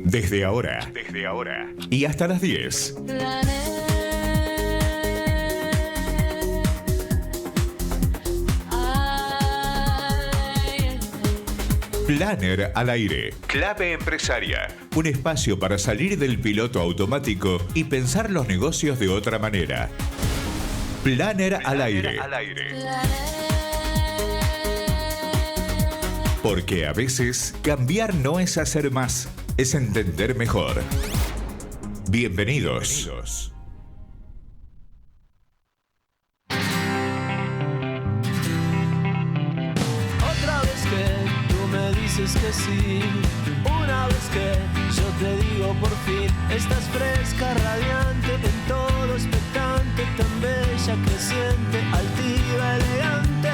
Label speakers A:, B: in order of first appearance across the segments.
A: Desde ahora y hasta las 10. Planner al aire. Clave empresaria. Un espacio para salir del piloto automático y pensar los negocios de otra manera. Planner al aire. Porque a veces cambiar no es hacer más, es entender mejor. Bienvenidos.
B: Otra vez que tú me dices que sí, una vez que yo te digo por fin, estás fresca, radiante, en todo expectante, tan bella, creciente, altiva, elegante.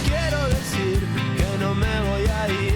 B: Quiero decir que no me voy a ir,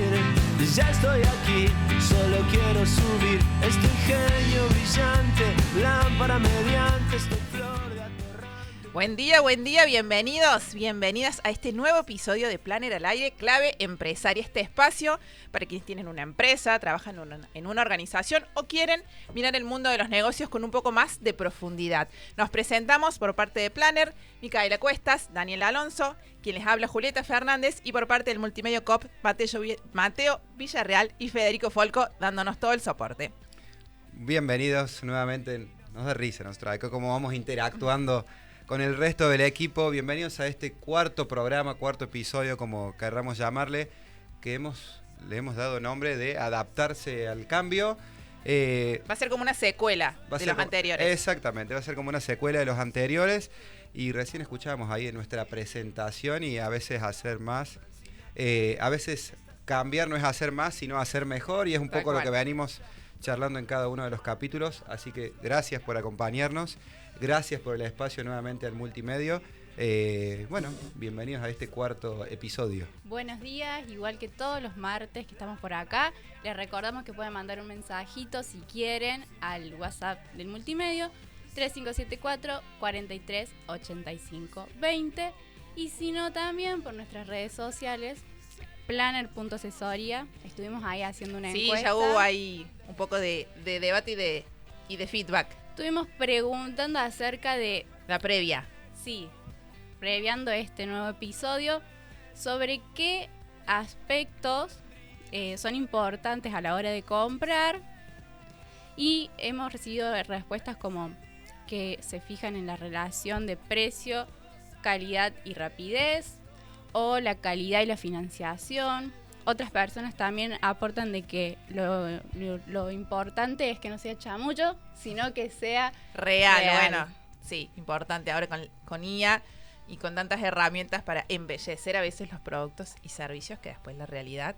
B: ya estoy aquí, solo quiero subir este ingenio brillante, lámpara mediante, estoy flor de aterrante.
C: Buen día, bienvenidas a este nuevo episodio de Planner al aire, clave empresaria, este espacio para quienes tienen una empresa, trabajan en una organización o quieren mirar el mundo de los negocios con un poco más de profundidad. Nos presentamos por parte de Planner, Micaela Cuestas, Daniel Alonso, quien les habla Julieta Fernández y por parte del Multimedio Coop, Mateo Villarreal y Federico Folco, dándonos todo el soporte.
D: Bienvenidos nuevamente, nos da risa, nos trae cómo vamos interactuando con el resto del equipo. Bienvenidos a este cuarto episodio, como querramos llamarle, que le hemos dado nombre de Adaptarse al Cambio.
C: Va a ser como una secuela de los anteriores.
D: Exactamente, va a ser como una secuela de los anteriores. Y recién escuchábamos ahí en nuestra presentación y a veces hacer más. A veces cambiar no es hacer más, sino hacer mejor. Y es un poco lo que venimos charlando en cada uno de los capítulos. Así que gracias por acompañarnos. Gracias por el espacio nuevamente al Multimedio. Bienvenidos a este cuarto episodio.
E: Buenos días, igual que todos los martes que estamos por acá. Les recordamos que pueden mandar un mensajito si quieren al WhatsApp del Multimedio 3574 43 85 20 y si no también por nuestras redes sociales planner.asesoría. Estuvimos ahí haciendo una encuesta.
C: Sí, ya hubo ahí un poco de debate y de feedback.
E: Estuvimos preguntando acerca de
C: la previa.
E: Sí, previando este nuevo episodio, sobre qué aspectos son importantes a la hora de comprar. Y hemos recibido respuestas como que se fijan en la relación de precio, calidad y rapidez, o la calidad y la financiación. Otras personas también aportan de que lo importante es que no sea chamullo, sino que sea real.
C: Bueno, sí, importante ahora con IA y con tantas herramientas para embellecer a veces los productos y servicios, que después la realidad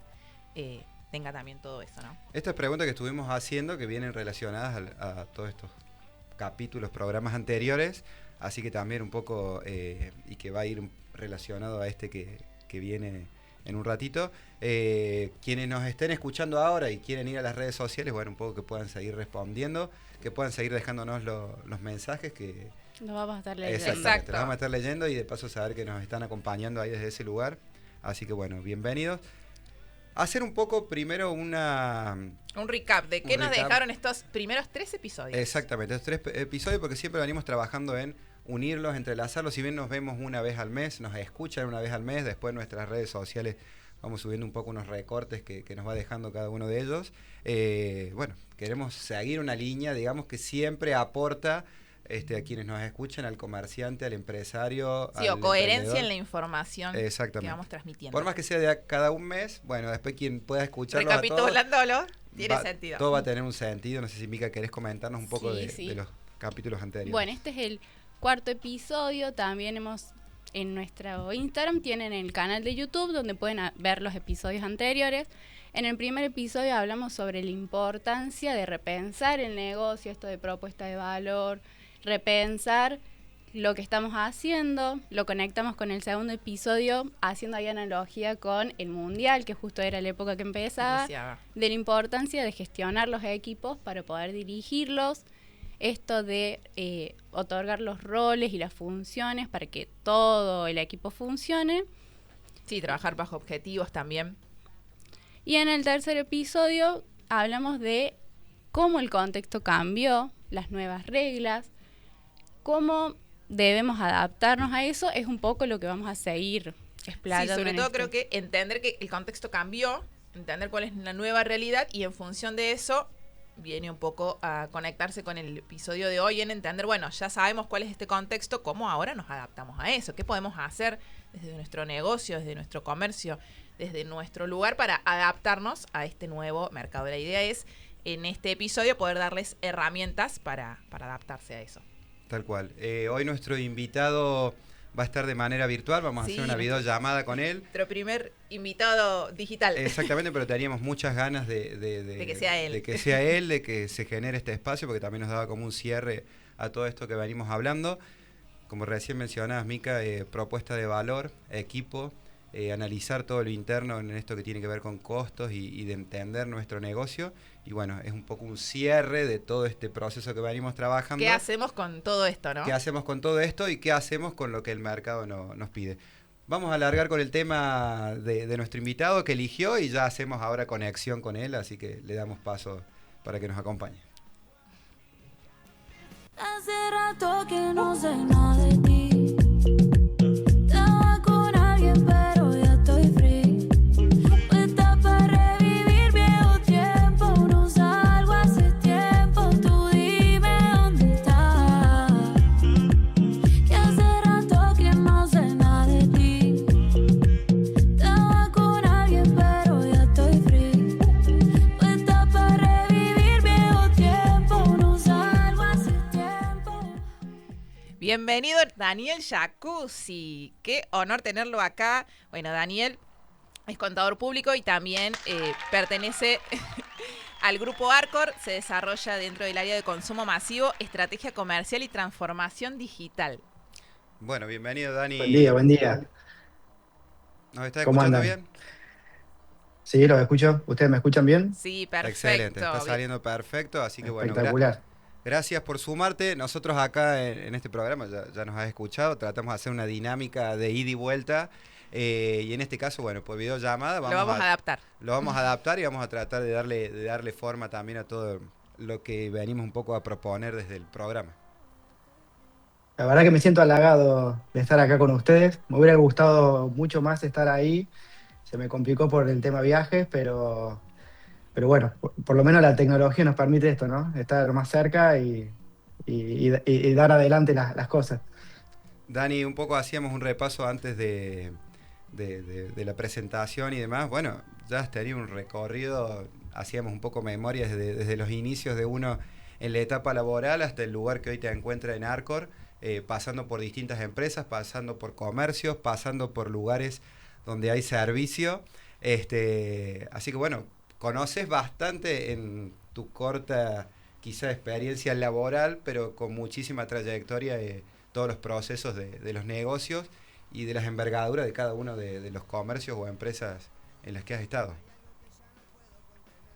C: tenga también todo eso, ¿no?
D: Estas preguntas que estuvimos haciendo que vienen relacionadas a todos estos capítulos, programas anteriores, así que también un poco, y que va a ir relacionado a este que viene en un ratito. Quienes nos estén escuchando ahora y quieren ir a las redes sociales, bueno, un poco que puedan seguir respondiendo, que puedan seguir dejándonos los mensajes que
E: lo vamos a estar leyendo.
D: Exactamente, los vamos a estar leyendo y de paso saber que nos están acompañando ahí desde ese lugar. Así que bueno, bienvenidos. Hacer un poco primero un
C: recap de qué nos dejaron estos primeros 3 episodios.
D: Exactamente, estos 3 episodios, porque siempre venimos trabajando en unirlos, entrelazarlos. Si bien nos vemos una vez al mes, nos escuchan una vez al mes, después en nuestras redes sociales vamos subiendo un poco unos recortes que nos va dejando cada uno de ellos. Queremos seguir una línea, digamos, que siempre aporta a quienes nos escuchan, al comerciante, al empresario.
C: Sí, o coherencia en la información que vamos transmitiendo.
D: Por más que sea de cada un mes, bueno, después quien pueda escucharlo
C: recapitulándolo, tiene sentido.
D: Todo va a tener un sentido. No sé si, Mica, querés comentarnos un poco de los capítulos anteriores.
E: Bueno, este es el cuarto episodio. También en nuestro Instagram tienen el canal de YouTube donde pueden ver los episodios anteriores. En el primer episodio hablamos sobre la importancia de repensar el negocio, esto de propuesta de valor, repensar lo que estamos haciendo. Lo conectamos con el segundo episodio haciendo ahí analogía con el Mundial, que justo era la época que empezaba, de la importancia de gestionar los equipos para poder dirigirlos, esto de otorgar los roles y las funciones para que todo el equipo funcione.
C: Sí, trabajar bajo objetivos también.
E: Y en el tercer episodio hablamos de cómo el contexto cambió, las nuevas reglas, cómo debemos adaptarnos a eso, es un poco lo que vamos a seguir explayando.
C: Sí, sobre todo creo que entender que el contexto cambió, entender cuál es la nueva realidad y en función de eso viene un poco a conectarse con el episodio de hoy en entender, bueno, ya sabemos cuál es este contexto, cómo ahora nos adaptamos a eso, qué podemos hacer desde nuestro negocio, desde nuestro comercio, desde nuestro lugar para adaptarnos a este nuevo mercado. La idea es, en este episodio, poder darles herramientas para adaptarse a eso.
D: Tal cual. Hoy nuestro invitado va a estar de manera virtual, vamos a hacer una videollamada con él.
C: Nuestro primer invitado digital.
D: Exactamente, pero teníamos muchas ganas de
C: que sea él.
D: De que sea él, de que se genere este espacio, porque también nos daba como un cierre a todo esto que venimos hablando. Como recién mencionabas, Mica, propuesta de valor, equipo, analizar todo lo interno en esto que tiene que ver con costos y de entender nuestro negocio. Y bueno, es un poco un cierre de todo este proceso que venimos trabajando.
C: ¿Qué hacemos con todo esto, no?
D: ¿Qué hacemos con todo esto y qué hacemos con lo que el mercado nos pide? Vamos a alargar con el tema de nuestro invitado que eligió y ya hacemos ahora conexión con él, así que le damos paso para que nos acompañe.
F: Hace rato que no sé nada de ti. Estaba con alguien, pero ya estoy free. Puesta para revivir viejo tiempo. No salgo hace tiempo. Tú dime dónde estás. Que hace rato que no sé nada de ti. Estaba con alguien, pero ya estoy free. Puesta para revivir viejo tiempo. No salgo hace tiempo.
C: Bienvenido Daniel Jacuzzi, qué honor tenerlo acá. Bueno, Daniel es contador público y también pertenece al grupo Arcor, se desarrolla dentro del área de consumo masivo, estrategia comercial y transformación digital.
D: Bueno, bienvenido Dani.
G: Buen día, buen día.
D: ¿Nos está
G: ¿Cómo
D: escuchando
G: andan?
D: bien?
G: Sí, los escucho. ¿Ustedes me escuchan bien?
C: Sí, perfecto.
D: Excelente, está saliendo perfecto, así que bueno,
G: Espectacular.
D: gracias por sumarte. Nosotros acá en este programa, ya nos has escuchado, tratamos de hacer una dinámica de ida y vuelta. Y en este caso, bueno, por videollamada
C: Lo vamos a adaptar.
D: Lo vamos a adaptar y vamos a tratar de darle forma también a todo lo que venimos un poco a proponer desde el programa.
G: La verdad que me siento halagado de estar acá con ustedes. Me hubiera gustado mucho más estar ahí. Se me complicó por el tema viajes, pero bueno, por lo menos la tecnología nos permite esto, ¿no? Estar más cerca y dar adelante las cosas.
D: Dani, un poco hacíamos un repaso antes de la presentación y demás. Bueno, ya has tenido un recorrido, hacíamos un poco memoria desde los inicios de uno en la etapa laboral hasta el lugar que hoy te encuentra en Arcor, pasando por distintas empresas, pasando por comercios, pasando por lugares donde hay servicio. Así que bueno, conoces bastante en tu corta quizá experiencia laboral, pero con muchísima trayectoria todos los procesos de los negocios y de las envergaduras de cada uno de los comercios o empresas en las que has estado.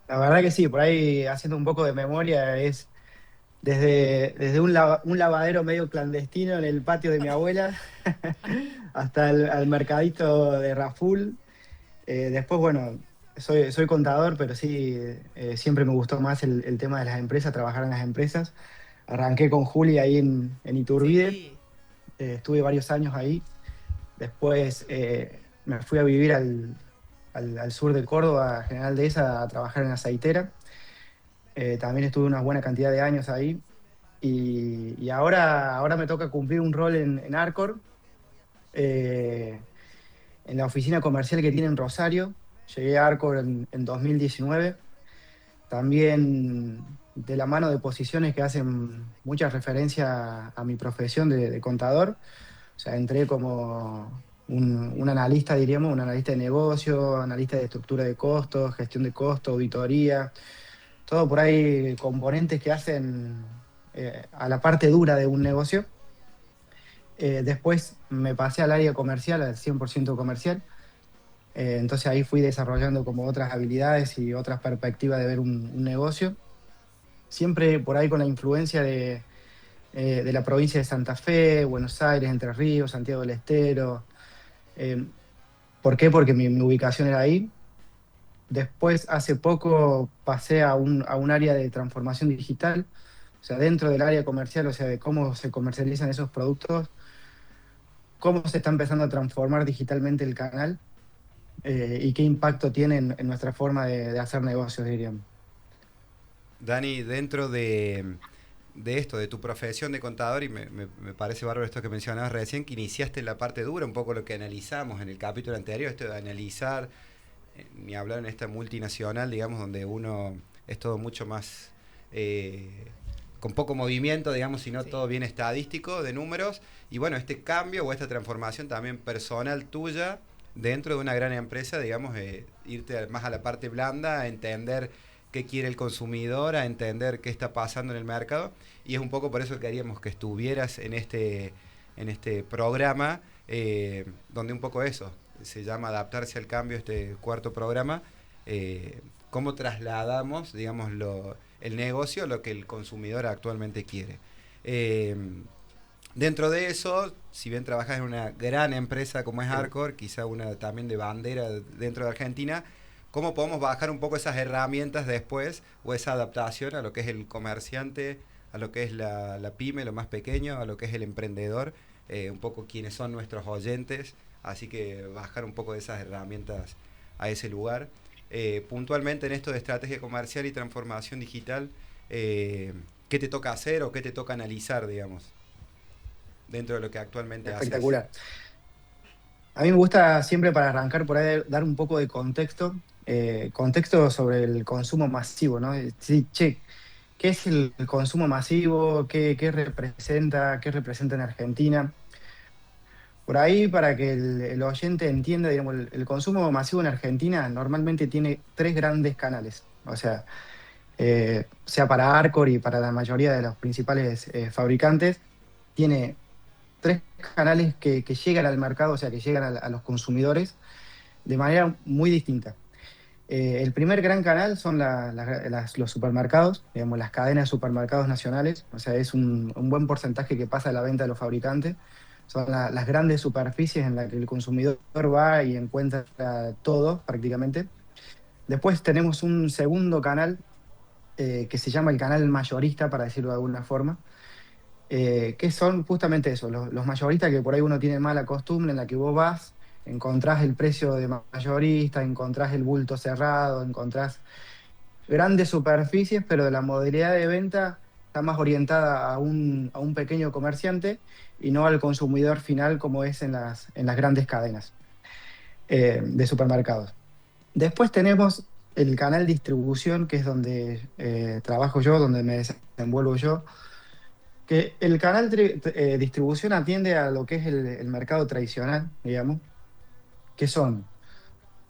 G: La verdad que sí, por ahí haciendo un poco de memoria es desde un lavadero medio clandestino en el patio de mi abuela hasta el mercadito de Raful. Después, bueno, soy contador, pero sí, siempre me gustó más el tema de las empresas, trabajar en las empresas. Arranqué con Juli ahí en Iturbide,
C: Sí.
G: Estuve varios años ahí. Después me fui a vivir al sur de Córdoba, a General Dehesa, a trabajar en aceitera. También estuve una buena cantidad de años ahí. Y ahora me toca cumplir un rol en Arcor, en la oficina comercial que tiene en Rosario. Llegué a Arcor en 2019. También de la mano de posiciones que hacen mucha referencia a mi profesión de contador. O sea, entré como un analista, diríamos, un analista de negocio, analista de estructura de costos, gestión de costos, auditoría. Todo por ahí componentes que hacen a la parte dura de un negocio. Después me pasé al área comercial, al 100% comercial. Entonces ahí fui desarrollando como otras habilidades y otras perspectivas de ver un negocio. Siempre por ahí con la influencia de la provincia de Santa Fe, Buenos Aires, Entre Ríos, Santiago del Estero. ¿Por qué? Porque mi ubicación era ahí. Después, hace poco, pasé a un área de transformación digital, o sea, dentro del área comercial, o sea, de cómo se comercializan esos productos, cómo se está empezando a transformar digitalmente el canal y qué impacto tiene en nuestra forma de hacer negocios, diríamos.
D: Dani, dentro de esto, de tu profesión de contador, y me parece bárbaro esto que mencionabas recién, que iniciaste en la parte dura, un poco lo que analizamos en el capítulo anterior, esto de analizar, ni hablar en esta multinacional, digamos, donde uno es todo mucho más con poco movimiento, digamos, sino
C: Sí.
D: todo bien estadístico, de números, y bueno, este cambio o esta transformación también personal tuya dentro de una gran empresa, digamos, irte más a la parte blanda, a entender qué quiere el consumidor, a entender qué está pasando en el mercado, y es un poco por eso que queríamos que estuvieras en este programa, donde un poco eso, se llama Adaptarse al Cambio, este cuarto programa, cómo trasladamos, digamos, el negocio a lo que el consumidor actualmente quiere. Eh, Dentro de eso, si bien trabajas en una gran empresa como es Arcor, quizá una también de bandera dentro de Argentina, ¿cómo podemos bajar un poco esas herramientas después o esa adaptación a lo que es el comerciante, a lo que es la pyme, lo más pequeño, a lo que es el emprendedor, un poco quiénes son nuestros oyentes? Así que bajar un poco de esas herramientas a ese lugar. Puntualmente en esto de estrategia comercial y transformación digital, ¿qué te toca hacer o qué te toca analizar, digamos, dentro de lo que actualmente haces?
G: Espectacular. A mí me gusta siempre para arrancar por ahí dar un poco de contexto, contexto sobre el consumo masivo, ¿no? Sí, che, ¿qué es el consumo masivo? ¿Qué representa en Argentina? Por ahí, para que el oyente entienda, digamos, el consumo masivo en Argentina normalmente tiene tres grandes canales. O sea para Arcor y para la mayoría de los principales fabricantes, tiene tres canales que llegan al mercado, o sea, que llegan a los consumidores de manera muy distinta. El primer gran canal son los supermercados, digamos, las cadenas de supermercados nacionales, o sea, es un buen porcentaje que pasa de la venta de los fabricantes. Son las grandes superficies en las que el consumidor va y encuentra todo prácticamente. Después tenemos un segundo canal que se llama el canal mayorista, para decirlo de alguna forma, que son justamente eso, los mayoristas que por ahí uno tiene mala costumbre, en la que vos vas, encontrás el precio de mayorista, encontrás el bulto cerrado, encontrás grandes superficies, pero la modalidad de venta está más orientada a un pequeño comerciante y no al consumidor final como es en las grandes cadenas de supermercados. Después tenemos el canal distribución, que es donde trabajo yo, donde me desenvuelvo yo, que el canal distribución atiende a lo que es el mercado tradicional, digamos, que son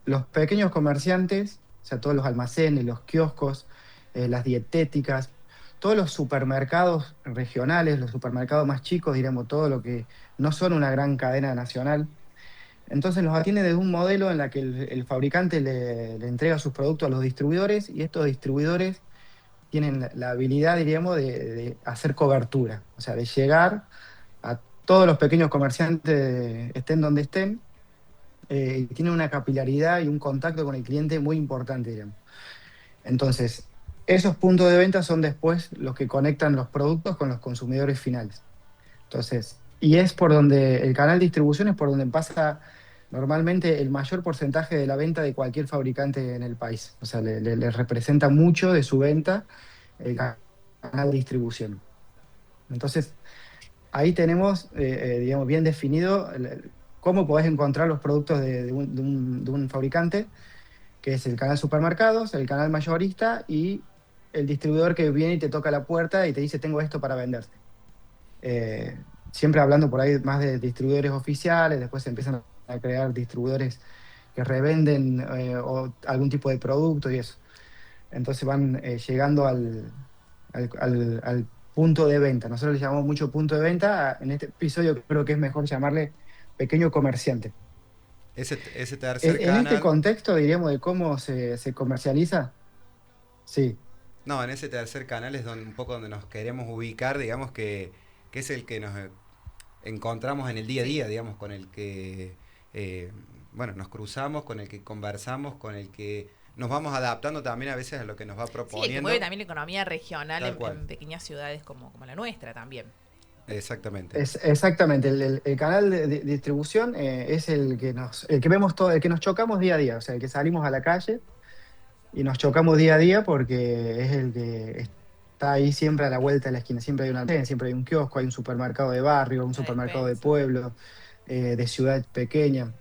G: los pequeños comerciantes, o sea, todos los almacenes, los kioscos, las dietéticas, todos los supermercados regionales, los supermercados más chicos, diremos, todo lo que no son una gran cadena nacional. Entonces los atiende desde un modelo en la que el fabricante le entrega sus productos a los distribuidores y estos distribuidores tienen la habilidad, diríamos, de hacer cobertura, o sea, de llegar a todos los pequeños comerciantes, estén donde estén, y tienen una capilaridad y un contacto con el cliente muy importante, diríamos. Entonces, esos puntos de venta son después los que conectan los productos con los consumidores finales. Entonces, y es por donde el canal de distribución es por donde pasa normalmente el mayor porcentaje de la venta de cualquier fabricante en el país. O sea, le representa mucho de su venta el canal de distribución. Entonces, ahí tenemos, digamos, bien definido cómo podés encontrar los productos de un fabricante, que es el canal supermercados, el canal mayorista y el distribuidor que viene y te toca la puerta y te dice, tengo esto para venderte. Siempre hablando por ahí más de distribuidores oficiales, después se empiezan a crear distribuidores que revenden o algún tipo de producto y eso. Entonces van llegando al punto de venta. Nosotros le llamamos mucho punto de venta. En este episodio creo que es mejor llamarle pequeño comerciante.
D: Ese tercer
G: En este
D: canal,
G: contexto, diríamos, de cómo se comercializa, sí,
D: no, en ese tercer canal es donde un poco donde nos queremos ubicar, digamos que es el que nos encontramos en el día a
C: Sí.
D: día, digamos, con el que bueno, nos cruzamos, con el que conversamos, con el que nos vamos adaptando también a veces a lo que nos va
C: Sí, el que
D: proponiendo.
C: mueve también la economía regional
D: Tal cual.
C: en pequeñas ciudades como la nuestra también.
D: Exactamente.
G: Exactamente, el canal de distribución es el que vemos todo, el que nos chocamos día a día, o sea, el que salimos a la calle y nos chocamos día a día porque es el que está ahí siempre a la vuelta de la esquina. Siempre hay una almacén, siempre hay un kiosco, hay un supermercado de barrio, un
C: La
G: supermercado de
C: despensa.
G: pueblo, de ciudad pequeña.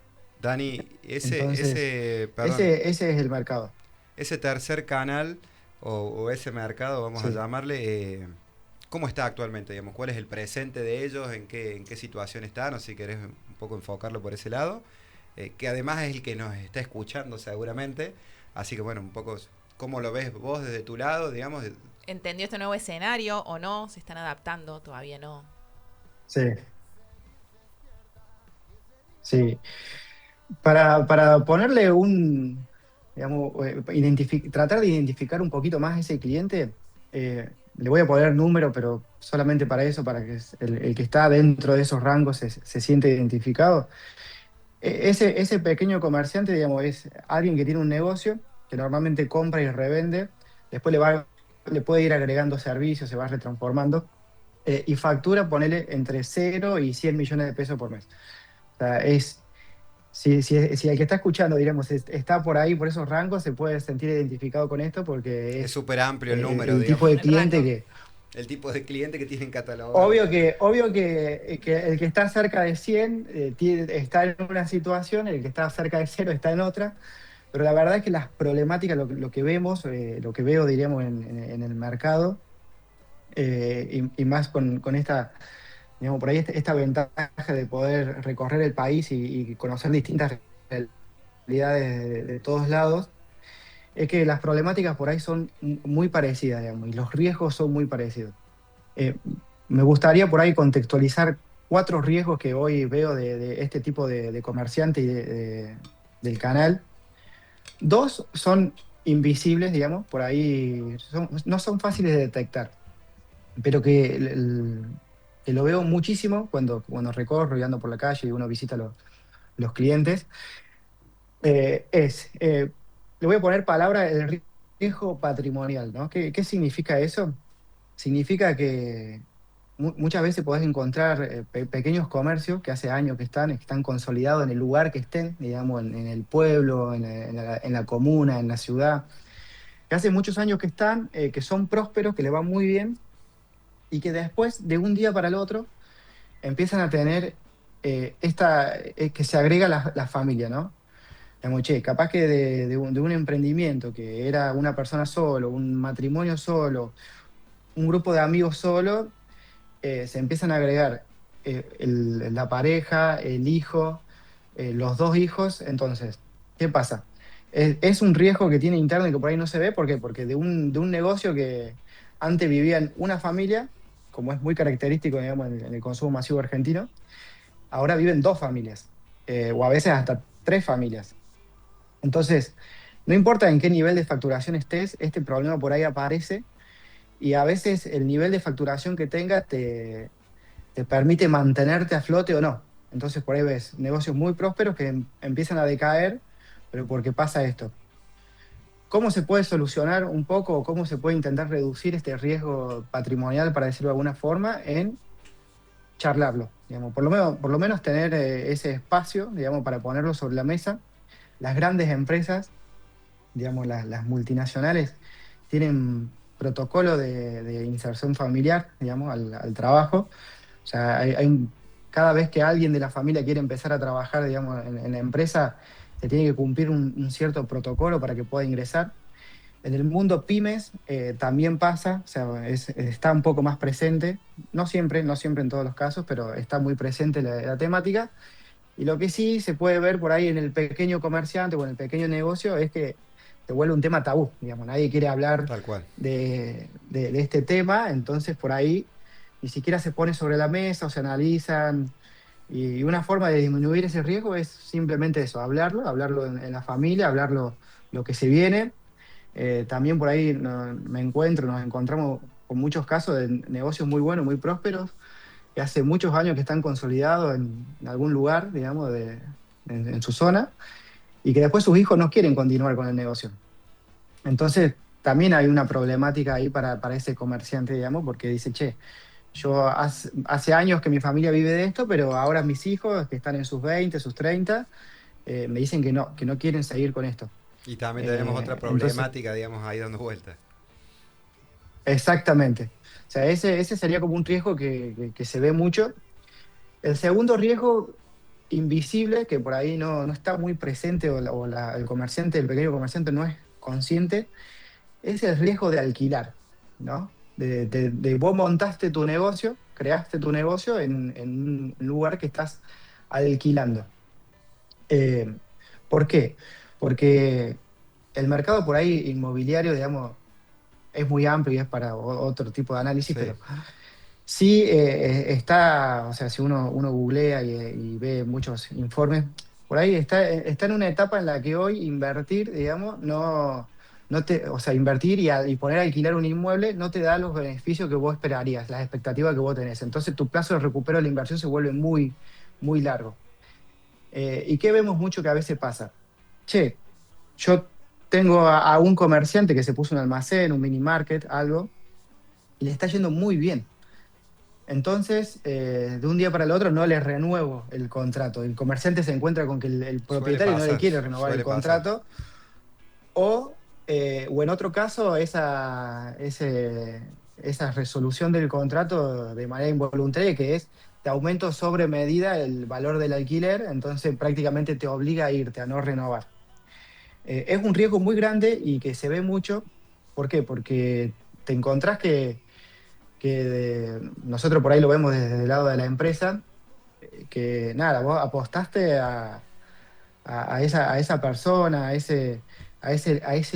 D: Dani,
G: Entonces,
D: perdón,
G: ese es el mercado.
D: ese tercer canal o ese mercado, vamos a
G: Sí.
D: llamarle, ¿cómo está actualmente? Digamos? ¿Cuál es el presente de ellos? En qué situación están? O si querés un poco enfocarlo por ese lado. Que además es el que nos está escuchando seguramente. Así que bueno, un poco, ¿cómo lo ves vos desde tu lado, digamos?
C: ¿Entendió este nuevo escenario o no? ¿Se están adaptando? Todavía no.
G: Sí, sí. Para ponerle digamos, tratar de identificar un poquito más ese cliente, le voy a poner número, pero solamente para eso, para que el que está dentro de esos rangos se siente identificado. Ese pequeño comerciante, digamos, es alguien que tiene un negocio, que normalmente compra y revende, después le puede ir agregando servicios, se va retransformando, y factura, ponele entre 0 y 100 millones de pesos por mes. O sea, si el que está escuchando, digamos, está por ahí, por esos rangos, se puede sentir identificado con esto porque
D: Es
G: es
D: súper amplio el número,
G: el tipo
D: digamos.
G: de
C: El
G: cliente
C: rango.
G: que,
D: El tipo de cliente que tienen catalogado.
G: obvio que el que está cerca de 100 está en una situación, el que está cerca de 0 está en otra, pero la verdad es que las problemáticas, lo que vemos, lo que veo, diríamos, en el mercado, y más con esta, digamos, por ahí esta ventaja de poder recorrer el país y conocer distintas realidades de todos lados, es que las problemáticas por ahí son muy parecidas, digamos, y los riesgos son muy parecidos. Eh, Me gustaría por ahí contextualizar 4 riesgos que hoy veo de este tipo de comerciante y del canal. 2 son invisibles, digamos, por ahí no son fáciles de detectar, pero que lo veo muchísimo cuando recorro y ando por la calle y uno visita los clientes. Le voy a poner palabra el riesgo patrimonial, ¿no? ¿Qué significa eso? Significa que muchas veces podés encontrar pequeños comercios que hace años que están consolidados en el lugar que estén, digamos, en el pueblo, en la comuna, en la ciudad, que hace muchos años que están, que son prósperos, que le va muy bien, y que después, de un día para el otro, empiezan a tener que se agrega la familia, ¿no? Digamos, che, capaz que de un emprendimiento que era una persona solo, un matrimonio solo, un grupo de amigos solo, se empiezan a agregar la pareja, el hijo, los 2 hijos. Entonces, ¿qué pasa? Es un riesgo que tiene interno y que por ahí no se ve. ¿Por qué? Porque de un negocio que antes vivían una familia, como es muy característico, digamos, en el consumo masivo argentino, ahora viven 2 familias, o a veces hasta 3 familias. Entonces, no importa en qué nivel de facturación estés, este problema por ahí aparece, y a veces el nivel de facturación que tengas te permite mantenerte a flote o no. Entonces por ahí ves negocios muy prósperos que empiezan a decaer, pero porque pasa esto. ¿Cómo se puede solucionar un poco o cómo se puede intentar reducir este riesgo patrimonial, para decirlo de alguna forma? En charlarlo, digamos, por lo menos tener ese espacio, digamos, para ponerlo sobre la mesa. Las grandes empresas, digamos, las multinacionales, tienen protocolo de inserción familiar, digamos, al trabajo. O sea, cada vez que alguien de la familia quiere empezar a trabajar, digamos, en la empresa, se tiene que cumplir un cierto protocolo para que pueda ingresar. En el mundo pymes también pasa, o sea, está un poco más presente, no siempre en todos los casos, pero está muy presente la temática. Y lo que sí se puede ver por ahí en el pequeño comerciante o en el pequeño negocio es que se vuelve un tema tabú, digamos, nadie quiere hablar
D: Tal cual.
G: de este tema. Entonces por ahí ni siquiera se pone sobre la mesa o se analizan. Y una forma de disminuir ese riesgo es simplemente eso, hablarlo en la familia, hablarlo lo que se viene. También por ahí nos encontramos con muchos casos de negocios muy buenos, muy prósperos, que hace muchos años que están consolidados en algún lugar, digamos, en su zona, y que después sus hijos no quieren continuar con el negocio. Entonces, también hay una problemática ahí para ese comerciante, digamos, porque dice, che, yo hace años que mi familia vive de esto, pero ahora mis hijos, que están en sus 20, sus 30, me dicen que no quieren seguir con esto.
D: Y también tenemos otra
G: Entonces,
D: problemática, digamos, ahí dando vueltas.
G: exactamente. O sea, ese sería como un riesgo que se ve mucho. El segundo riesgo invisible, que por ahí no está muy presente el comerciante, el pequeño comerciante no es consciente, es el riesgo de alquilar, ¿no? De vos montaste tu negocio, creaste tu negocio en un lugar que estás alquilando. Eh, ¿Por qué? Porque el mercado por ahí inmobiliario, digamos, es muy amplio y es para otro tipo de análisis,
D: Sí,
G: pero sí está, o sea, si uno googlea y ve muchos informes, por ahí está en una etapa en la que hoy invertir, digamos, o sea, invertir y poner a alquilar un inmueble no te da los beneficios que vos esperarías, las expectativas que vos tenés. Entonces tu plazo de recupero de la inversión se vuelve muy, muy largo. ¿Y qué vemos mucho que a veces pasa? Che, yo tengo a un comerciante que se puso un almacén, un mini market, algo, y le está yendo muy bien. Entonces, de un día para el otro no le renuevo el contrato. El comerciante se encuentra con que el propietario no le quiere renovar el
D: suele pasar.
G: contrato. O, o en otro caso, esa resolución del contrato de manera involuntaria, que es te aumento sobre medida el valor del alquiler, entonces prácticamente te obliga a irte, a no renovar. Es un riesgo muy grande y que se ve mucho. ¿Por qué? Porque te encontrás que nosotros por ahí lo vemos desde el lado de la empresa, que nada, vos apostaste a esa persona, a ese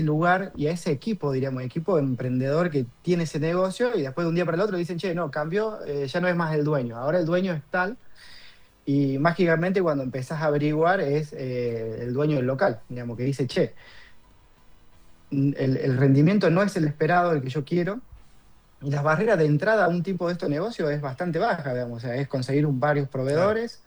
G: lugar y a ese equipo, diríamos, equipo emprendedor que tiene ese negocio y después de un día para el otro dicen, che, no, cambió, ya no es más el dueño, ahora el dueño es tal y mágicamente cuando empezás a averiguar es el dueño del local, digamos, que dice, che, el rendimiento no es el esperado, el que yo quiero. Y las barreras de entrada a un tipo de estos negocios es bastante baja, digamos, o sea, es conseguir varios
D: Claro.
G: proveedores,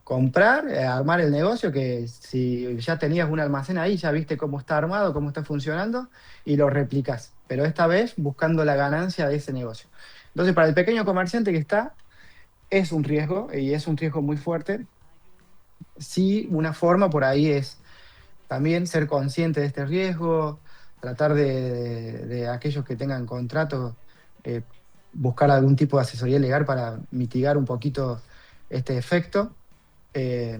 G: comprar, armar el negocio, que si ya tenías un almacén ahí, ya viste cómo está armado, cómo está funcionando, y lo replicas, pero esta vez buscando la ganancia de ese negocio. Entonces, para el pequeño comerciante que está, es un riesgo, y es un riesgo muy fuerte. Sí, una forma por ahí es también ser consciente de este riesgo, tratar de aquellos que tengan contratos, eh, buscar algún tipo de asesoría legal para mitigar un poquito este efecto. Eh,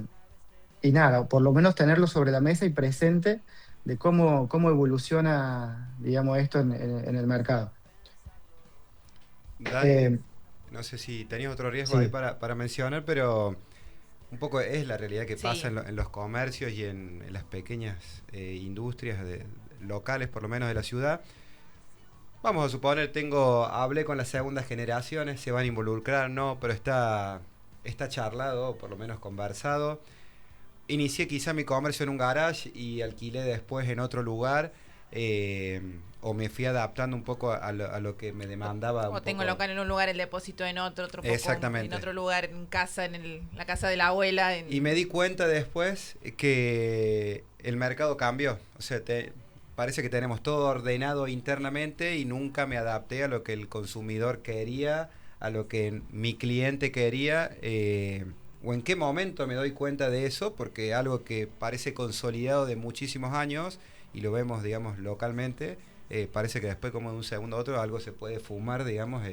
G: y nada, por lo menos tenerlo sobre la mesa y presente de cómo evoluciona, digamos, esto en el mercado.
D: Dani,
G: Eh,
D: no sé si tenías otro riesgo ahí
G: sí,
D: para mencionar, pero un poco es la realidad que pasa
C: Sí.
D: en los comercios y en las pequeñas industrias locales, por lo menos de la ciudad. Vamos a suponer, hablé con las segundas generaciones, se van a involucrar, no, pero está charlado, o por lo menos conversado. Inicié quizá mi comercio en un garage y alquilé después en otro lugar, eh, o me fui adaptando un poco a lo que me demandaba un
C: O tengo
D: poco.
C: local en un lugar, el depósito en otro poco en
D: Exactamente.
C: otro lugar, en casa, la casa de la abuela.
D: Y me di cuenta después que el mercado cambió. O sea, parece que tenemos todo ordenado internamente y nunca me adapté a lo que el consumidor quería, a lo que mi cliente quería. O en qué momento me doy cuenta de eso, porque algo que parece consolidado de muchísimos años y lo vemos, digamos, localmente, parece que después como de un segundo a otro algo se puede fumar, digamos,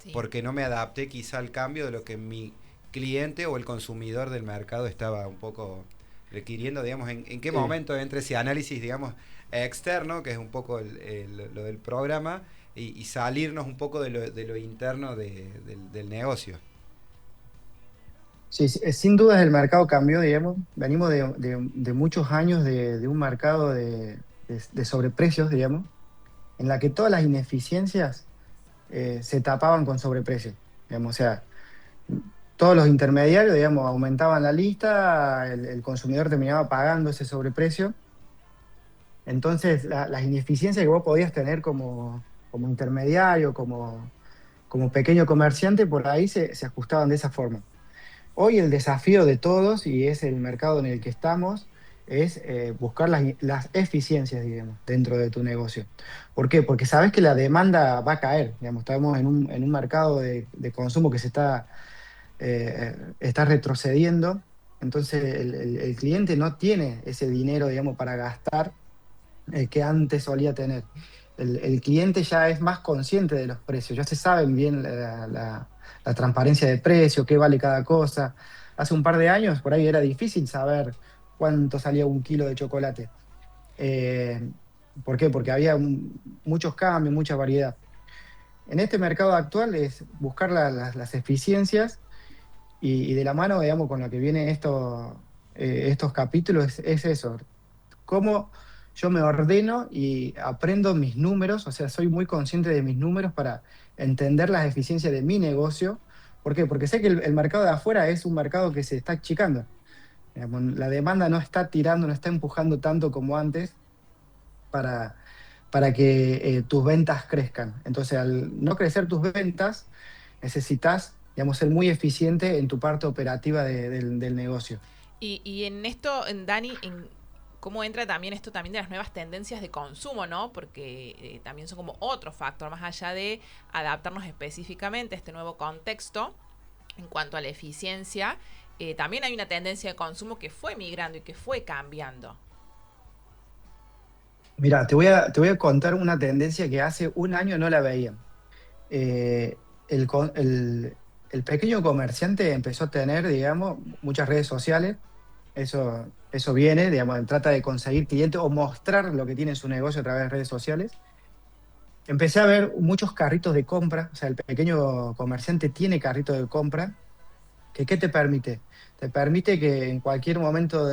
C: Sí.
D: porque no me adapté quizá al cambio de lo que mi cliente o el consumidor del mercado estaba un poco requiriendo, digamos, en qué
G: sí.
D: momento entre ese análisis, digamos, externo, que es un poco lo del programa, y salirnos un poco de lo interno del negocio.
G: Sí, sí, sin dudas el mercado cambió, digamos. Venimos de muchos años de un mercado de sobreprecios, digamos, en la que todas las ineficiencias se tapaban con sobreprecios. Digamos, o sea, todos los intermediarios, digamos, aumentaban la lista, el consumidor terminaba pagando ese sobreprecio. Entonces, las ineficiencias que vos podías tener como intermediario, como pequeño comerciante, por ahí se ajustaban de esa forma. Hoy el desafío de todos, y es el mercado en el que estamos, es buscar las eficiencias, digamos, dentro de tu negocio. ¿Por qué? Porque sabes que la demanda va a caer, digamos, estamos en un mercado de consumo que está retrocediendo, entonces el cliente no tiene ese dinero, digamos, para gastar que antes solía tener. El cliente ya es más consciente de los precios, ya se saben bien la transparencia de precio, qué vale cada cosa. Hace un par de años por ahí era difícil saber cuánto salía un kilo de chocolate. Eh, ¿Por qué? Porque había muchos cambios, mucha variedad. En este mercado actual es buscar las eficiencias y de la mano, digamos, con lo que viene estos capítulos es eso, cómo yo me ordeno y aprendo mis números, o sea, soy muy consciente de mis números para entender las eficiencias de mi negocio. ¿Por qué? Porque sé que el mercado de afuera es un mercado que se está achicando. Digamos, la demanda no está tirando, no está empujando tanto como antes para, para que tus ventas crezcan. Entonces, al no crecer tus ventas, necesitas, digamos, ser muy eficiente en tu parte operativa del negocio.
C: Y en esto, Dani, cómo entra también esto también de las nuevas tendencias de consumo, ¿no? Porque también son como otro factor, más allá de adaptarnos específicamente a este nuevo contexto en cuanto a la eficiencia, también hay una tendencia de consumo que fue migrando y que fue cambiando.
G: Mira, te voy a contar una tendencia que hace un año no la veía. El pequeño comerciante empezó a tener, digamos, muchas redes sociales. Eso viene, digamos, trata de conseguir clientes o mostrar lo que tiene en su negocio a través de redes sociales. Empecé a ver muchos carritos de compra, o sea, el pequeño comerciante tiene carritos de compra, que ¿qué te permite? Te permite que en cualquier momento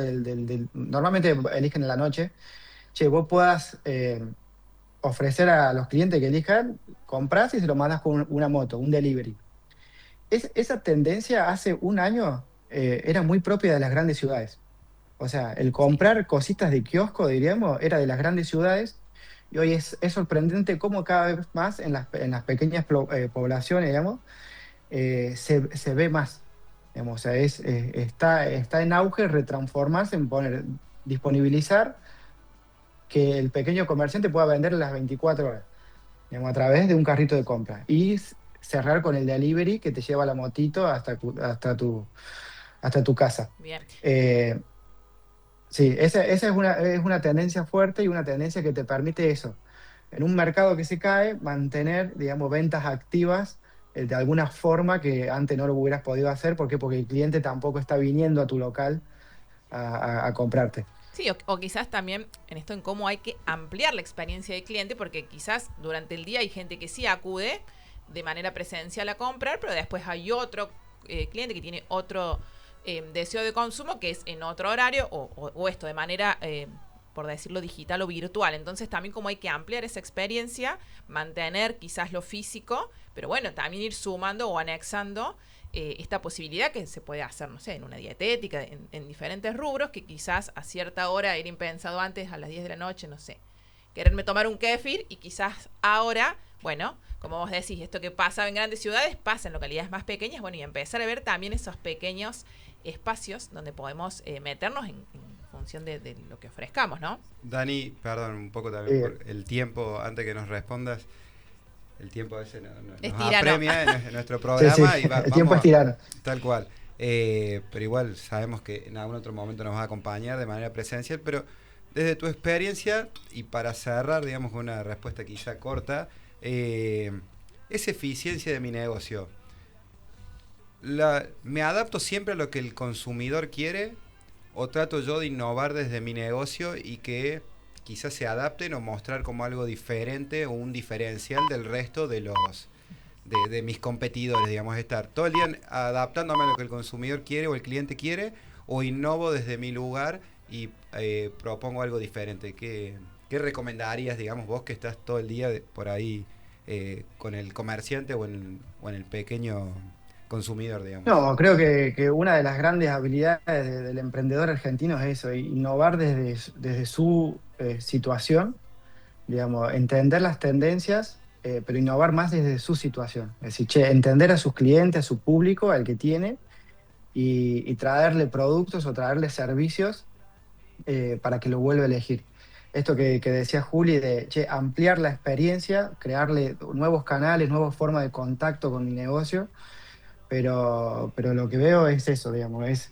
G: normalmente eligen en la noche, che, vos puedas ofrecer a los clientes que elijan, compras y se lo mandas con una moto, un delivery. Esa tendencia hace un año era muy propia de las grandes ciudades. O sea, el
C: Sí.
G: comprar cositas de kiosco, diríamos, era de las grandes ciudades y hoy es sorprendente cómo cada vez más en las pequeñas poblaciones, digamos, se ve más. Digamos, o sea, está en auge retransformarse en disponibilizar que el pequeño comerciante pueda vender las 24 horas, digamos, a través de un carrito de compra. Y cerrar con el delivery que te lleva la motito hasta tu casa.
C: Bien.
G: Sí, esa es una tendencia fuerte y una tendencia que te permite eso. En un mercado que se cae, mantener, digamos, ventas activas de alguna forma que antes no lo hubieras podido hacer. ¿Por qué? Porque el cliente tampoco está viniendo a tu local a comprarte.
C: Sí, o quizás también en esto en cómo hay que ampliar la experiencia del cliente, porque quizás durante el día hay gente que sí acude de manera presencial a comprar, pero después hay otro cliente que tiene otro deseo de consumo que es en otro horario o esto de manera, por decirlo, digital o virtual. Entonces también como hay que ampliar esa experiencia, mantener quizás lo físico, pero bueno, también ir sumando o anexando esta posibilidad que se puede hacer, no sé, en una dietética, en diferentes rubros, que quizás a cierta hora era impensado antes, a las 10 de la noche, no sé, quererme tomar un kéfir y quizás ahora, bueno, como vos decís, esto que pasa en grandes ciudades pasa en localidades más pequeñas, bueno, y empezar a ver también esos pequeños espacios donde podemos meternos en función de lo que ofrezcamos, ¿no?
D: Dani, perdón, un poco también
G: Eh,
D: por el tiempo, antes que nos respondas. El tiempo a veces
C: Es
D: nos
C: tirano.
D: apremia en nuestro
G: sí,
D: programa
G: sí,
D: y
G: el tiempo es tirano.
D: tal cual. Pero igual sabemos que en algún otro momento nos vas a acompañar de manera presencial, pero desde tu experiencia y para cerrar, digamos, con una respuesta quizá corta, ¿es eficiencia de mi negocio? ¿Me adapto siempre a lo que el consumidor quiere o trato yo de innovar desde mi negocio y que quizás se adapten o mostrar como algo diferente o un diferencial del resto de mis competidores, digamos, estar todo el día adaptándome a lo que el consumidor quiere o el cliente quiere, o innovo desde mi lugar y propongo algo diferente? ¿Qué recomendarías, digamos, vos que estás todo el día por ahí con el comerciante o en el pequeño consumidor, digamos?
G: No, creo que una de las grandes habilidades del emprendedor argentino es eso, innovar desde su situación, digamos, entender las tendencias, pero innovar más desde su situación. Es decir, che, entender a sus clientes, a su público, al que tiene, y traerle productos o traerle servicios para que lo vuelva a elegir. Esto que decía Juli, de ampliar la experiencia, crearle nuevos canales, nuevas formas de contacto con mi negocio, pero lo que veo es eso, digamos, es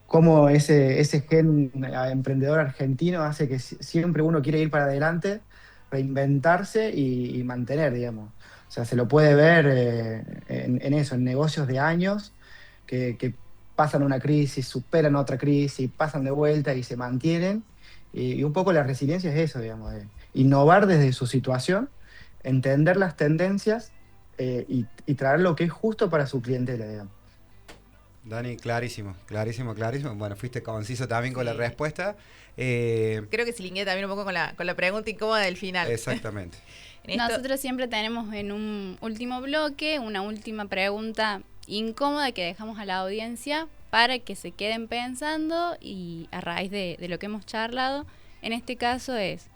G: cómo ese gen emprendedor argentino hace que siempre uno quiere ir para adelante, reinventarse y mantener, digamos. O sea, se lo puede ver en eso, en negocios de años que pasan una crisis, superan otra crisis, pasan de vuelta y se mantienen. Y un poco la resiliencia es eso, digamos, de innovar desde su situación, entender las tendencias y traer lo que es justo para su clientela, digamos.
D: Dani, clarísimo. Bueno, fuiste conciso también con la
C: Sí.
D: respuesta.
C: Creo que se lingué también un poco con la pregunta incómoda del final.
D: Exactamente.
C: En esto-
E: Nosotros siempre tenemos en un último bloque una última pregunta incómoda que dejamos a la audiencia para que se queden pensando y a raíz de lo que hemos charlado. En este caso es,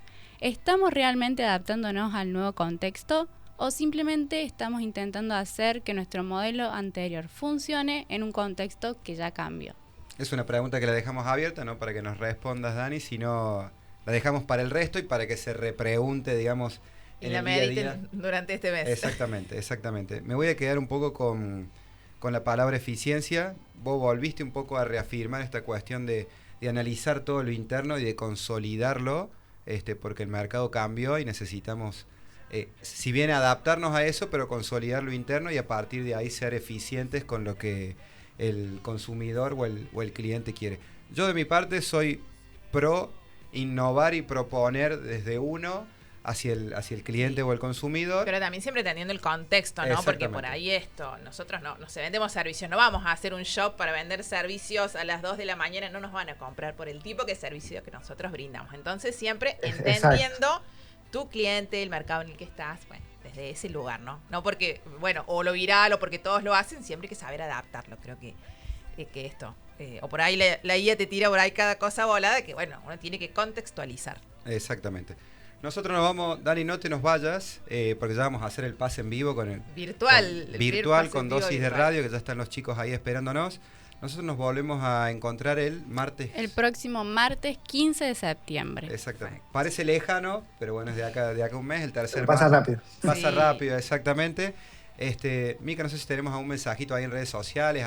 E: ¿estamos realmente adaptándonos al nuevo contexto o simplemente estamos intentando hacer que nuestro modelo anterior funcione en un contexto que ya cambió?
D: Es una pregunta que la dejamos abierta, no para que nos respondas, Dani, sino la dejamos para el resto y para que se repregunte, digamos,
C: y
D: en
C: la
D: el día a día.
C: mediten durante este mes.
D: Exactamente. Me voy a quedar un poco con la palabra eficiencia. Vos volviste un poco a reafirmar esta cuestión de analizar todo lo interno y de consolidarlo, porque el mercado cambió y necesitamos, si bien adaptarnos a eso, pero consolidar lo interno y a partir de ahí ser eficientes con lo que el consumidor o el cliente quiere. Yo de mi parte soy pro innovar y proponer desde uno hacia el cliente o el consumidor.
C: Pero también siempre teniendo el contexto, ¿no? Porque por ahí nosotros no se vendemos servicios, no vamos a hacer un shop para vender servicios a las 2 de la mañana, no nos van a comprar por el tipo de servicio que nosotros brindamos. Entonces siempre entendiendo tu cliente, el mercado en el que estás, bueno, desde ese lugar, ¿no? No porque, bueno, o lo viral o porque todos lo hacen, siempre hay que saber adaptarlo, creo que esto. O por ahí la IA te tira por ahí cada cosa volada que, bueno, uno tiene que contextualizar.
D: Exactamente. Nosotros nos vamos, Dani, no te nos vayas, porque ya vamos a hacer el pase en vivo con el
C: Virtual
D: con dosis de radio, que ya están los chicos ahí esperándonos. Nosotros nos volvemos a encontrar el martes.
E: El próximo martes 15 de septiembre.
D: Exactamente. Parece lejano, pero bueno, es de acá un mes, el tercer
G: Pasa
D: martes.
G: rápido.
D: Pasa
C: Sí.
D: rápido, exactamente. Mica, no sé si tenemos algún mensajito ahí en redes sociales,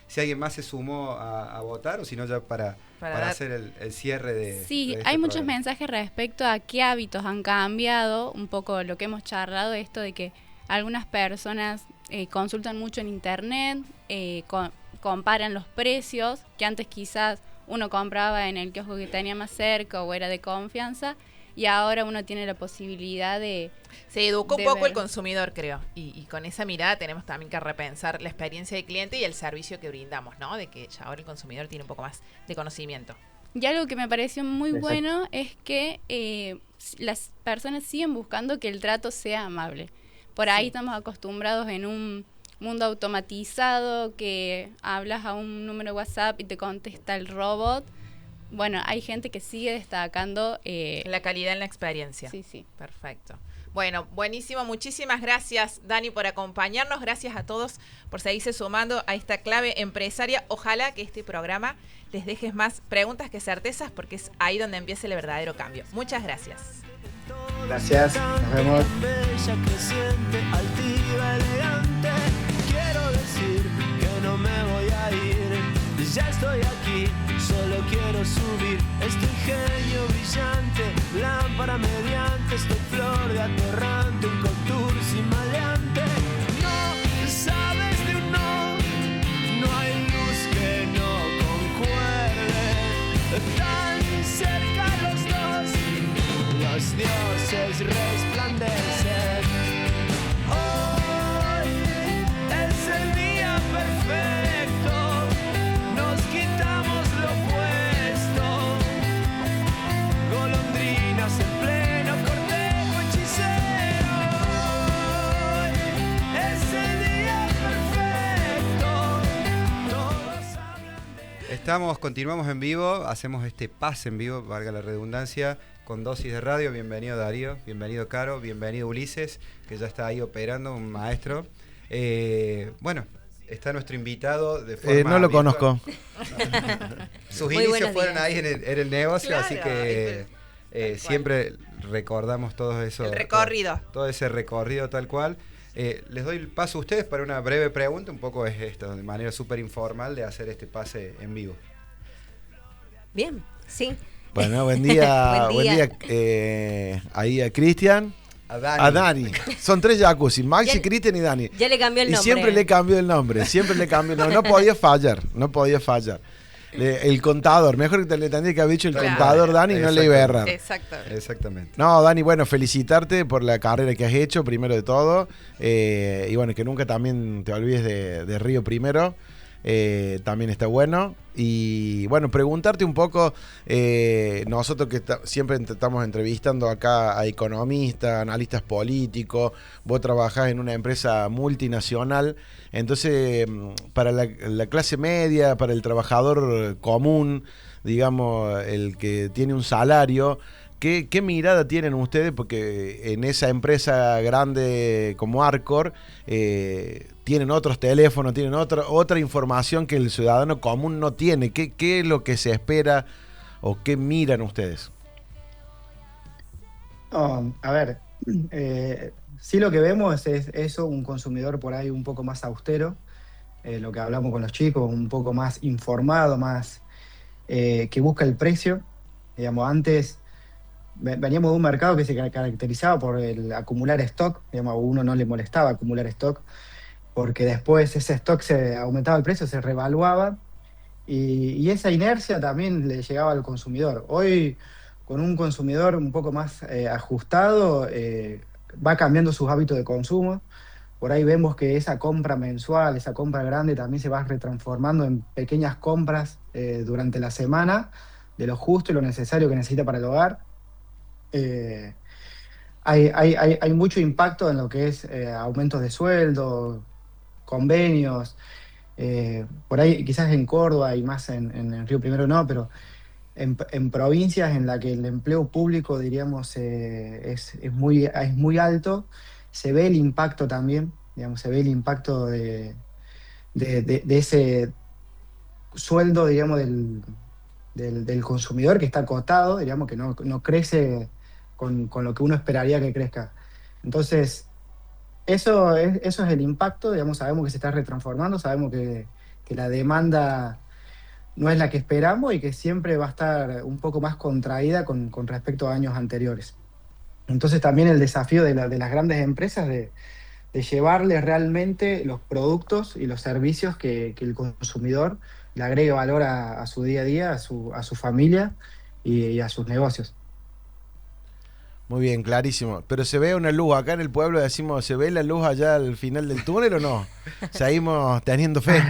D: si alguien más se sumó a votar o si no ya para
C: dar-
D: hacer el cierre de
E: Sí,
D: de este
E: hay muchos
D: programa.
E: mensajes respecto a qué hábitos han cambiado, un poco lo que hemos charlado, esto de que algunas personas consultan mucho en internet, comparan los precios, que antes quizás uno compraba en el kiosco que tenía más cerca o era de confianza, y ahora uno tiene la posibilidad de...
C: Se educó un
E: de
C: poco
E: ver.
C: el consumidor, creo, y con esa mirada tenemos también que repensar la experiencia del cliente y el servicio que brindamos, ¿no? De que ya ahora el consumidor tiene un poco más de conocimiento.
E: Y algo que me pareció muy
G: Exacto.
E: bueno es que las personas siguen buscando que el trato sea amable. Por ahí
C: Sí.
E: estamos acostumbrados en un mundo automatizado que hablas a un número de WhatsApp y te contesta el robot. Bueno, hay gente que sigue destacando...
C: La calidad en la experiencia.
E: sí, sí.
C: Perfecto. Bueno, buenísimo. Muchísimas gracias, Dani, por acompañarnos. Gracias a todos por seguirse sumando a esta clave empresaria. Ojalá que este programa les dejes más preguntas que certezas, porque es ahí donde empieza el verdadero cambio. Muchas gracias.
G: Gracias, nos vemos.
B: Bella, creciente, altiva, elegante. Quiero decir que no me voy a ir. Ya estoy aquí, solo quiero subir. Este ingenio brillante, lámpara mediante. Estoy flor de atorrante, un contursi maleante. No sabes de un no hay luz que no concuerde. Tan cerca los dos. Los dioses resplandecen. Hoy es el día perfecto. Nos quitamos lo puesto. Golondrinas en pleno cortejo hechicero. Hoy es el día perfecto. Todos hablan de...
D: Continuamos en vivo, hacemos este pase en vivo, valga la redundancia, con dosis de radio. Bienvenido Darío, bienvenido Caro, bienvenido Ulises, que ya está ahí operando, un maestro. Bueno, está nuestro invitado de forma
H: No lo
D: virtual.
H: conozco.
D: Sus
I: Muy
D: inicios
I: buenos
D: fueron
I: días.
D: ahí en el negocio,
C: Claro,
D: así que
C: cual.
D: siempre recordamos todo eso.
C: El recorrido.
D: Todo ese recorrido tal cual. Les doy el paso a ustedes para una breve pregunta, un poco es esto, de manera súper informal de hacer este pase en vivo.
I: Bien, sí.
H: Bueno, buen día.
I: Buen día.
H: Ahí a Cristian.
D: A Dani.
H: A Dani. Son 3 jacuzzi, Maxi,
I: Ya-
H: Cristian y Dani.
I: Ya le cambió el
H: Y
I: nombre.
H: siempre le cambió el nombre, no podía fallar. El contador, mejor que le tendría que haber dicho el
C: Claro.
H: contador Dani, no le iba a errar.
C: Exacto.
D: Exactamente.
H: No, Dani, bueno, felicitarte por la carrera que has hecho, primero de todo. Y bueno, que nunca también te olvides de Río Primero. También está bueno. Y bueno, preguntarte un poco, nosotros que siempre estamos entrevistando acá a economistas, analistas políticos, vos trabajás en una empresa multinacional, entonces para la clase media, para el trabajador común, digamos, el que tiene un salario, ¿qué mirada tienen ustedes? Porque en esa empresa grande como Arcor tienen otros teléfonos, tienen otra información que el ciudadano común no tiene. ¿Qué es lo que se espera o qué miran ustedes?
G: No, a ver, sí lo que vemos es eso, un consumidor por ahí un poco más austero, lo que hablamos con los chicos, un poco más informado, más que busca el precio. Digamos, antes veníamos de un mercado que se caracterizaba por el acumular stock, digamos, a uno no le molestaba acumular stock, porque después ese stock se aumentaba el precio, se revaluaba, y esa inercia también le llegaba al consumidor. Hoy, con un consumidor un poco más ajustado, va cambiando sus hábitos de consumo. Por ahí vemos que esa compra mensual, esa compra grande también se va retransformando en pequeñas compras durante la semana, de lo justo y lo necesario que necesita para el hogar. Hay mucho impacto en lo que es aumentos de sueldo, convenios. Por ahí quizás en Córdoba y más en Río Primero no, pero en provincias en las que el empleo público, diríamos, es muy alto, se ve el impacto también, digamos, se ve el impacto de ese sueldo, digamos, del consumidor que está acotado, digamos, que no crece con lo que uno esperaría que crezca. Entonces, eso es el impacto, digamos, sabemos que se está retransformando, sabemos que la demanda no es la que esperamos y que siempre va a estar un poco más contraída con respecto a años anteriores. Entonces también el desafío de las grandes empresas de llevarle realmente los productos y los servicios que el consumidor le agregue valor a su día a día, a su familia y a sus negocios.
H: Muy bien, clarísimo. Pero se ve una luz, acá en el pueblo decimos, ¿se ve la luz allá al final del túnel o no? Seguimos teniendo fe.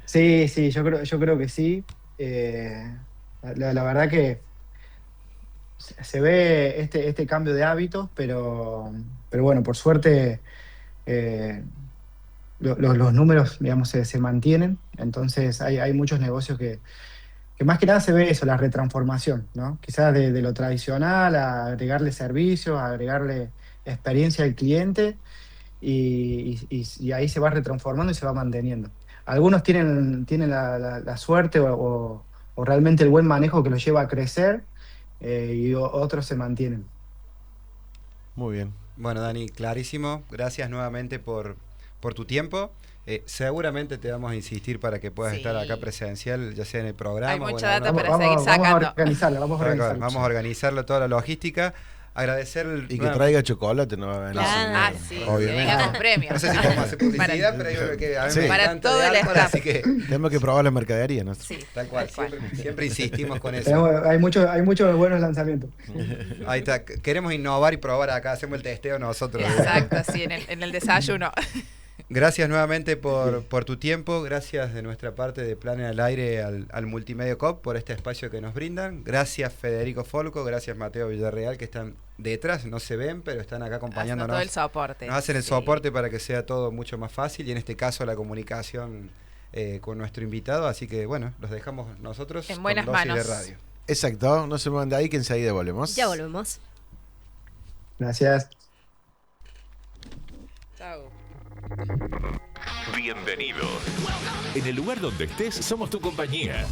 G: Sí, yo creo que sí. La verdad que se ve este cambio de hábitos, pero bueno, por suerte los números, digamos, se mantienen. Entonces hay muchos negocios que más que nada se ve eso, la retransformación, ¿no? Quizás de lo tradicional a agregarle servicios, a agregarle experiencia al cliente y ahí se va retransformando y se va manteniendo. Algunos tienen la suerte o realmente el buen manejo que los lleva a crecer y otros se mantienen.
H: Muy bien.
D: Bueno, Dani, clarísimo. Gracias nuevamente por tu tiempo. Seguramente te vamos a insistir para que puedas
C: Sí.
D: estar acá presencial, ya sea en el programa.
C: Hay
D: o en
C: mucha
D: alguna-
C: data para seguir sacando.
G: Vamos a organizarlo.
D: Vamos a organizarlo, toda la logística. Agradecer
H: Y que traiga chocolate, no va a venir.
I: Claro.
C: Ah, sí,
H: Obviamente.
C: venga con premios.
D: No sé si podemos hacer publicidad, pero yo creo que a mí
H: Sí.
D: me
C: Para
D: encanta
C: todo
D: de
C: el
D: alcohol,
C: staff.
D: así que
H: Tenemos que probar la mercadería, ¿no?
C: Sí,
D: tal cual. Siempre insistimos con eso.
G: Hay muchos buenos lanzamientos.
D: Ahí está. Queremos innovar y probar acá. Hacemos el testeo nosotros.
C: exacto, sí, en el desayuno.
D: Gracias nuevamente por tu tiempo. Gracias de nuestra parte de Planes al Aire al Multimedia Cop por este espacio que nos brindan. Gracias Federico Folco, gracias Mateo Villarreal, que están detrás, no se ven, pero están acá acompañándonos.
C: Haciendo todo el soporte.
D: Nos hacen el
C: Sí.
D: soporte para que sea todo mucho más fácil y en este caso la comunicación con nuestro invitado. Así que bueno, los dejamos nosotros
C: En buenas
D: con dosis
C: manos.
D: de radio.
H: Exacto, no se muevan de ahí que enseguida volvemos.
I: Ya volvemos.
G: Gracias.
C: Chao.
A: Bienvenido. En el lugar donde estés, somos tu compañía.